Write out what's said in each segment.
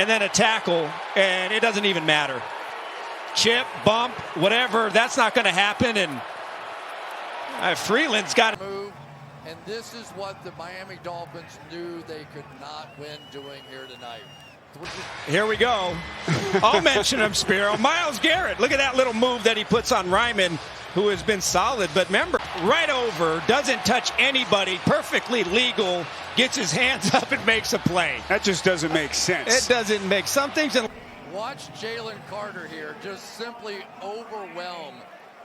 and then a tackle, and it doesn't even matter. Chip, bump, whatever, that's not going to happen. And Freeland's got to move. And this is what the Miami Dolphins knew they could not win doing here tonight. Here we go. I'll mention him, Spiro. Myles Garrett. Look at that little move that he puts on Ryman, who has been solid. But remember, right over, doesn't touch anybody, perfectly legal, gets his hands up and makes a play. That just doesn't make sense. It doesn't make some things. Watch Jalen Carter here just simply overwhelm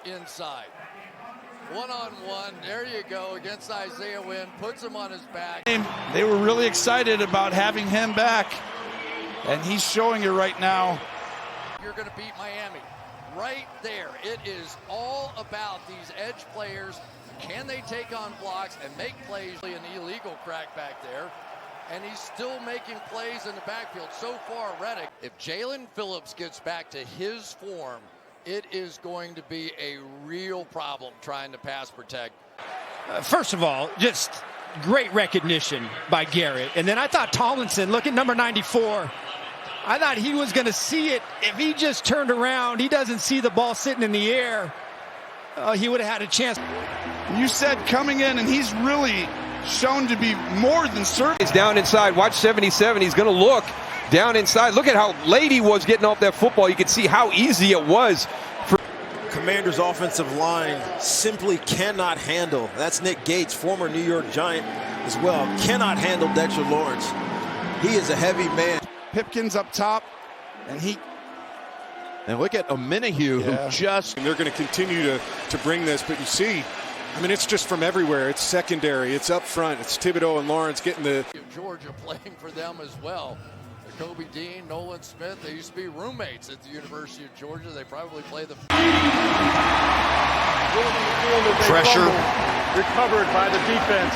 inside. One-on-one, there you go, against Isaiah Wynn, puts him on his back. They were really excited about having him back, and he's showing it right now. You're going to beat Miami right there. It is all about these edge players. Can they take on blocks and make plays? An illegal crack back there, and he's still making plays in the backfield. So far, Reddick, if Jalen Phillips gets back to his form, it is going to be a real problem trying to pass protect. First of all, just great recognition by Garrett. And then I thought Tomlinson, look at number 94. I thought he was going to see it. If he just turned around, he doesn't see the ball sitting in the air, he would have had a chance. You said coming in, and he's really shown to be more than certain. He's down inside. Watch 77. He's going to look down inside. Look at how late he was getting off that football. You could see how easy it was. Commanders' offensive line simply cannot handle. That's Nick Gates, former New York Giant as well. Cannot handle Dexter Lawrence. He is a heavy man. Pipkins up top, and look at Omenahue, who just... And they're going to continue to bring this, but you see, I mean, it's just from everywhere. It's secondary, it's up front, it's Thibodeau and Lawrence getting the... Georgia playing for them as well. Kobe Dean, Nolan Smith, they used to be roommates at the University of Georgia. They probably play the... Pressure. Recovered by the defense.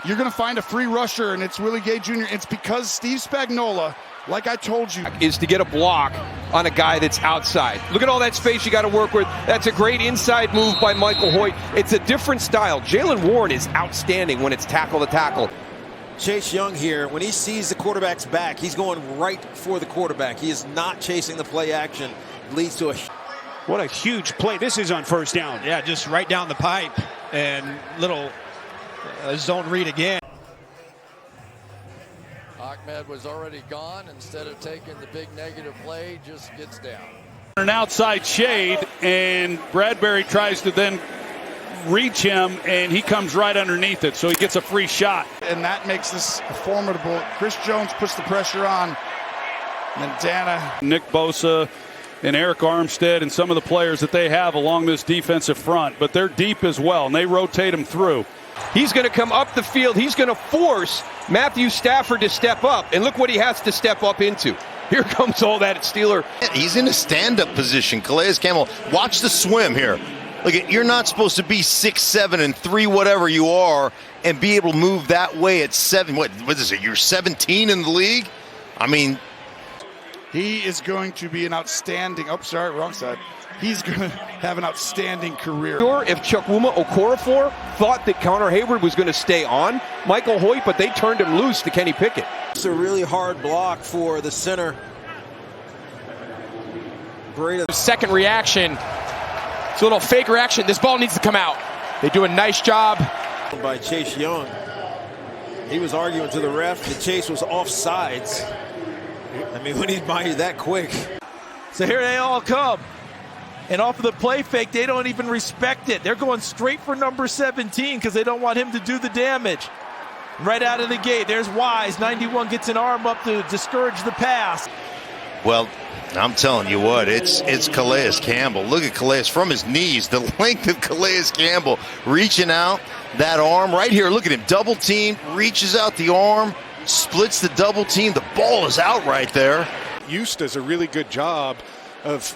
You're going to find a free rusher, and it's Willie Gay Jr. It's because Steve Spagnuolo, like I told you, is to get a block on a guy that's outside. Look at all that space you got to work with. That's a great inside move by Michael Hoyt. It's a different style. Jalen Warren is outstanding when it's tackle to tackle. Chase Young here, when he sees the quarterback's back, he's going right for the quarterback. He is not chasing the play action. It leads to a... What a huge play. This is on first down. Yeah, just right down the pipe and little zone read again. Ahmed was already gone. Instead of taking the big negative play, just gets down. An outside shade, and Bradbury tries to then reach him, and he comes right underneath it, so he gets a free shot. and that makes this formidable. Chris Jones puts the pressure on. Montana. Nick Bosa and Eric Armstead and some of the players that they have along this defensive front, but they're deep as well, and they rotate them through. He's going to come up the field. He's going to force Matthew Stafford to step up, and look what he has to step up into. Here comes all that Steeler. He's in a stand-up position. Calais Campbell, watch the swim here. Look, you're not supposed to be 6'7" and 3 whatever you are and be able to move that way at 7. What is it? You're 17 in the league? I mean, he is going to be an outstanding. Oh, sorry, wrong side. He's going to have an outstanding career. Sure, if Chukwuma Okorafor thought that Connor Hayward was going to stay on Michael Hoyt, but they turned him loose to Kenny Pickett. It's a really hard block for the center. Great. Second reaction. It's a little fake reaction. This ball needs to come out. They do a nice job. By Chase Young. He was arguing to the ref that Chase was offsides. I mean, when he's by you that quick. So here they all come. And off of the play fake, they don't even respect it. They're going straight for number 17 because they don't want him to do the damage. Right out of the gate, there's Wise. 91 gets an arm up to discourage the pass. well, I'm telling you what, it's Calais Campbell. Look at Calais from his knees. The length of Calais Campbell reaching out that arm right here. Look at him, double team, reaches out the arm, splits the double team. The ball is out right there. Hughes does a really good job of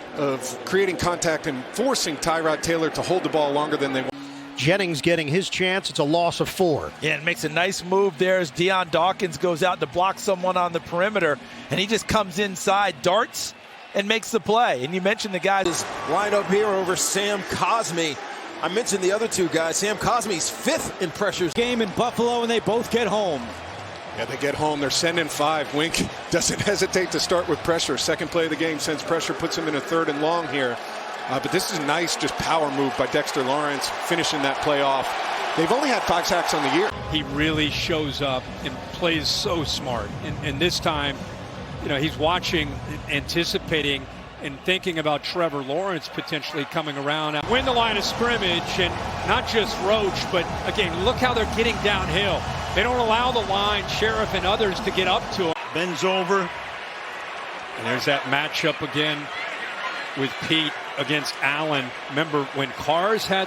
creating contact and forcing Tyrod Taylor to hold the ball longer than they want. Jennings getting his chance. It's a loss of 4. Yeah, and makes a nice move there as Deion Dawkins goes out to block someone on the perimeter, and he just comes inside, darts, and makes the play. And you mentioned the guy is lined up here over Sam Cosmi. I mentioned the other two guys. Sam Cosmi's 5th in pressures. Game in Buffalo, and they both get home. Yeah, they get home. They're sending 5. Wink doesn't hesitate to start with pressure. Second play of the game sends pressure, puts him in a 3rd and long here. But this is a nice just power move by Dexter Lawrence, finishing that play off. They've only had 5 sacks on the year. He really shows up and plays so smart. And this time, you know, he's watching, anticipating, and thinking about Trevor Lawrence potentially coming around. Win the line of scrimmage, and not just Roach, but again, look how they're getting downhill. They don't allow the line, Sheriff and others to get up to him. Bends over. And there's that matchup again with Pete against Allen. Remember when Cars had